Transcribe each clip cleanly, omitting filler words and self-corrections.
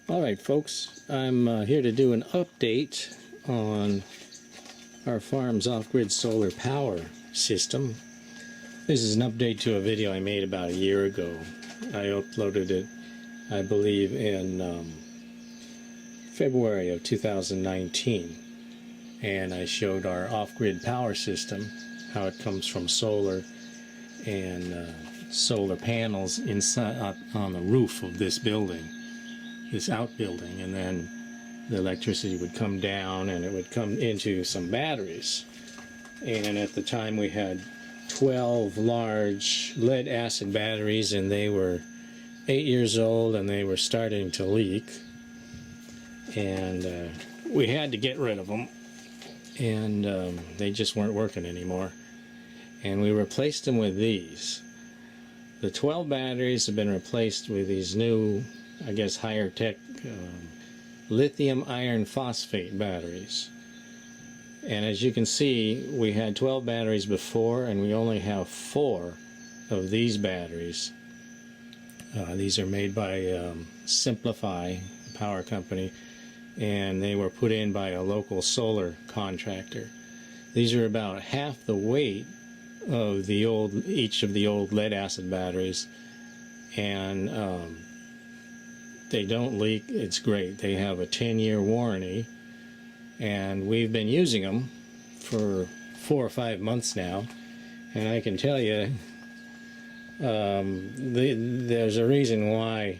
Alright folks, I'm here to do an update on our farm's off-grid solar power system. This is an update to a video I made about a year ago. I uploaded it, I believe, in February of 2019. And I showed our off-grid power system, how it comes from solar and solar panels inside on the roof of this building. This outbuilding, and then the electricity would come down and it would come into some batteries. And at the time we had 12 large lead acid batteries, and they were 8 years old and they were starting to leak, and we had to get rid of them, and they just weren't working anymore, and we replaced them with these. The 12 batteries have been replaced with these new, I guess, higher tech lithium iron phosphate batteries. And as you can see, we had 12 batteries before, and we only have 4 of these batteries. These are made by Simplify, the power company, and they were put in by a local solar contractor. These are about half the weight of each of the old lead acid batteries, and they don't leak. It's great. They have a 10-year warranty, and we've been using them for 4 or 5 months now, and I can tell you there's a reason why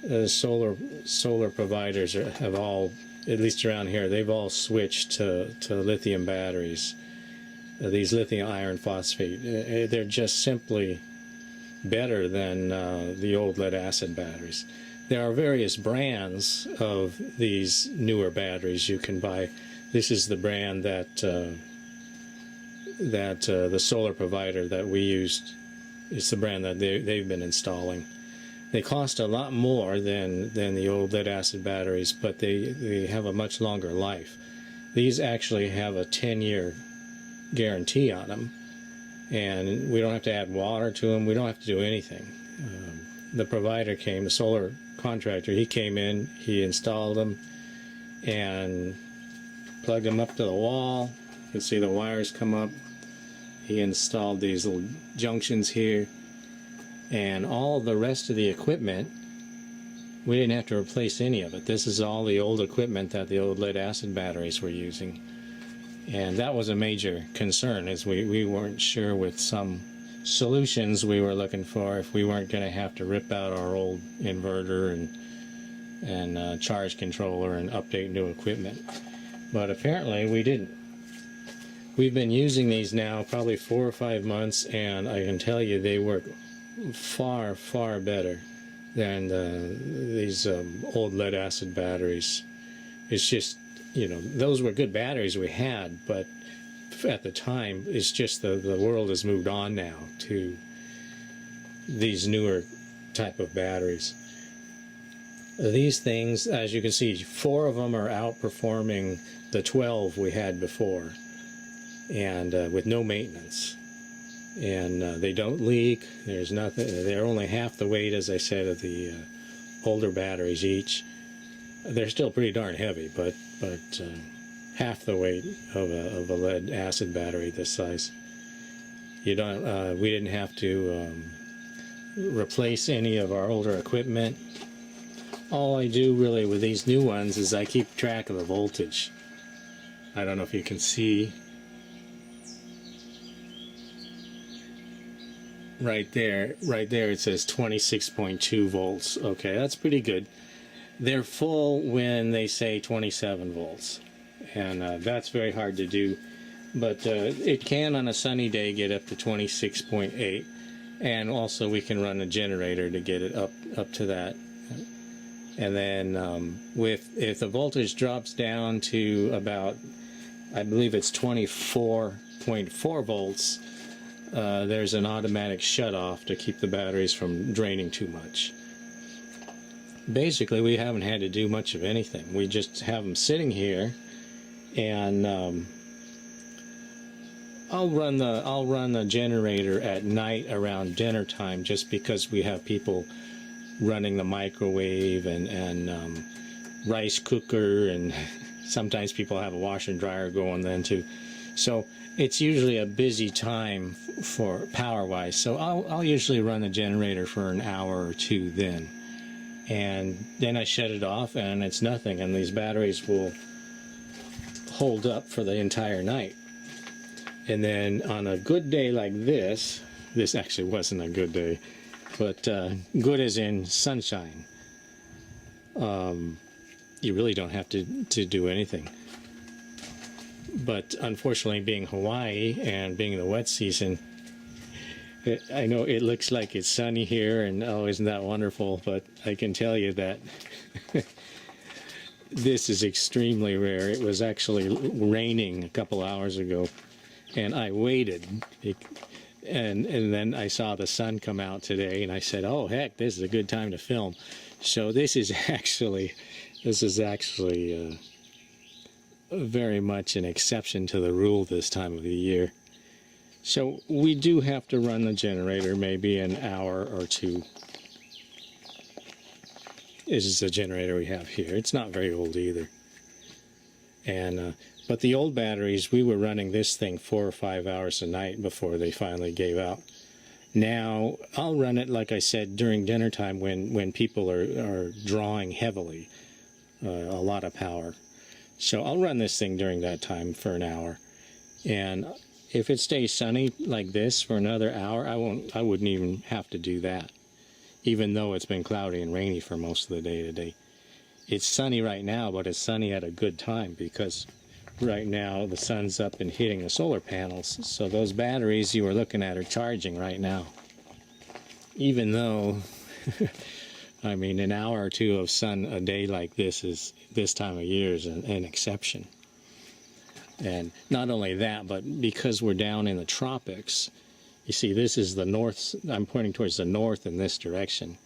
the solar providers have all, at least around here, they've all switched to lithium batteries. These lithium iron phosphate, they're just simply better than the old lead acid batteries. There are various brands of these newer batteries you can buy. This is the brand that the solar provider that we used, is the brand that they've been installing. They cost a lot more than the old lead acid batteries, but they have a much longer life. These actually have a 10-year guarantee on them, and we don't have to add water to them. We don't have to do anything. The provider came, the solar contractor, he came in, he installed them and plugged them up to the wall. You can see the wires come up. He installed these little junctions here, and all the rest of the equipment, we didn't have to replace any of it. This is all the old equipment that the old lead acid batteries were using. And that was a major concern, as we weren't sure with some solutions we were looking for if we weren't going to have to rip out our old inverter and charge controller and update new equipment. But apparently we didn't. We've been using these now probably 4 or 5 months, and I can tell you they work far, far better than these old lead acid batteries. It's just, you know, those were good batteries we had, but at the time, it's just the world has moved on now to these newer type of batteries. These things, as you can see, 4 of them are outperforming the 12 we had before, and with no maintenance. And they don't leak. There's nothing. They're only half the weight, as I said, of the older batteries each. They're still pretty darn heavy, but half the weight of a lead acid battery this size. You don't. We didn't have to replace any of our older equipment. All I do really with these new ones is I keep track of the voltage. I don't know if you can see. Right there it says 26.2 volts. Okay, that's pretty good. They're full when they say 27 volts, and that's very hard to do, but it can on a sunny day get up to 26.8, and also we can run a generator to get it up to that. And then if the voltage drops down to about, I believe it's 24.4 volts, there's an automatic shut-off to keep the batteries from draining too much. Basically, we haven't had to do much of anything. We just have them sitting here, and I'll run the generator at night around dinner time, just because we have people running the microwave and rice cooker, and sometimes people have a washer and dryer going then too. So it's usually a busy time for power-wise. So I'll usually run the generator for an hour or two then. And then I shut it off and it's nothing. And these batteries will hold up for the entire night. And then on a good day like this actually wasn't a good day, but good as in sunshine, you really don't have to do anything. But unfortunately, being Hawaii and being the wet season, I know it looks like it's sunny here and oh, isn't that wonderful, but I can tell you that this is extremely rare. It was actually raining a couple hours ago, and I waited, and then I saw the sun come out today, and I said, oh heck, this is a good time to film. So this is actually very much an exception to the rule this time of the year. So we do have to run the generator maybe an hour or two. This is the generator we have here. It's not very old either. And but the old batteries, we were running this thing 4 or 5 hours a night before they finally gave out. Now I'll run it, like I said, during dinner time when people are drawing heavily, a lot of power. So I'll run this thing during that time for an hour. And if it stays sunny like this for another hour, I wouldn't even have to do that, even though it's been cloudy and rainy for most of the day today. It's sunny right now, but it's sunny at a good time because right now the sun's up and hitting the solar panels. So those batteries you were looking at are charging right now. Even though, I mean, an hour or two of sun a day like this time of year is an exception. And not only that, but because we're down in the tropics, you see, this is the north. I'm pointing towards the north in this direction.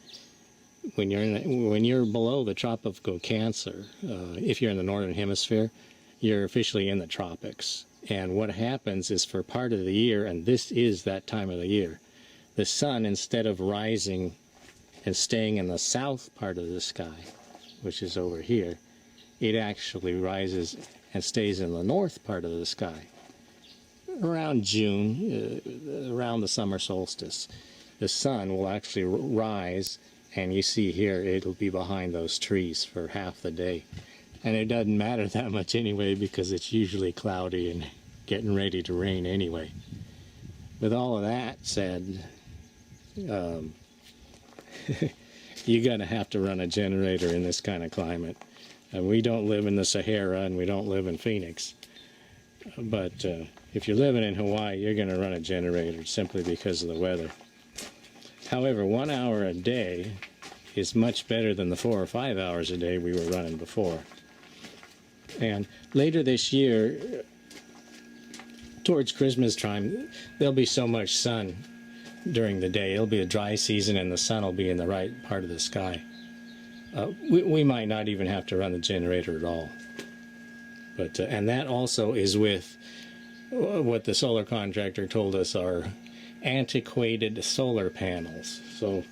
When you're below the tropical Cancer, if you're in the northern hemisphere, you're officially in the tropics. And what happens is, for part of the year, and this is that time of the year, the sun, instead of rising and staying in the south part of the sky, which is over here, it actually rises and stays in the north part of the sky. Around June, around the summer solstice, the sun will actually rise, and you see here it'll be behind those trees for half the day. And it doesn't matter that much anyway, because it's usually cloudy and getting ready to rain anyway. With all of that said, you're going to have to run a generator in this kind of climate. And we don't live in the Sahara, and we don't live in Phoenix. But if you're living in Hawaii, you're going to run a generator simply because of the weather. However, 1 hour a day is much better than the 4 or 5 hours a day we were running before. And later this year, towards Christmas time, there'll be so much sun during the day. It'll be a dry season, and the sun will be in the right part of the sky. We might not even have to run the generator at all. But and that also is with what the solar contractor told us are antiquated solar panels. So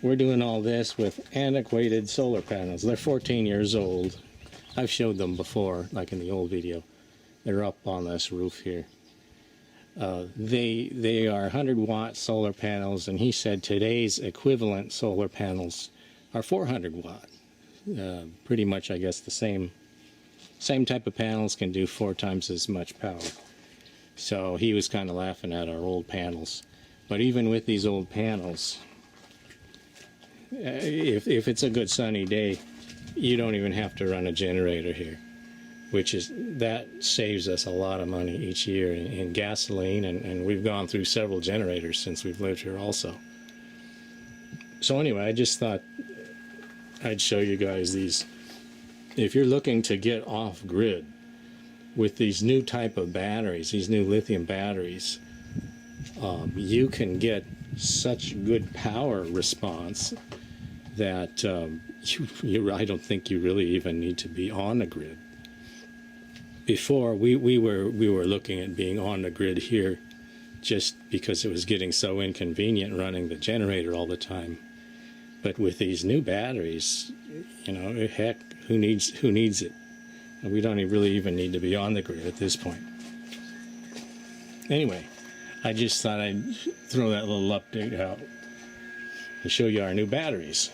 we're doing all this with antiquated solar panels. They're 14 years old. I've showed them before, like in the old video. They're up on this roof here. They are 100-watt solar panels, and he said today's equivalent solar panels are 400 watt. Pretty much, I guess, the same type of panels can do 4 times as much power. So he was kind of laughing at our old panels. But even with these old panels, if it's a good sunny day, you don't even have to run a generator here, that saves us a lot of money each year in gasoline, and we've gone through several generators since we've lived here also. So anyway, I just thought I'd show you guys these. If you're looking to get off grid with these new type of batteries, these new lithium batteries, you can get such good power response that I don't think you really even need to be on the grid. Before, we were looking at being on the grid here just because it was getting so inconvenient running the generator all the time. But with these new batteries, you know, heck, who needs it? We don't really even need to be on the grid at this point. Anyway, I just thought I'd throw that little update out and show you our new batteries.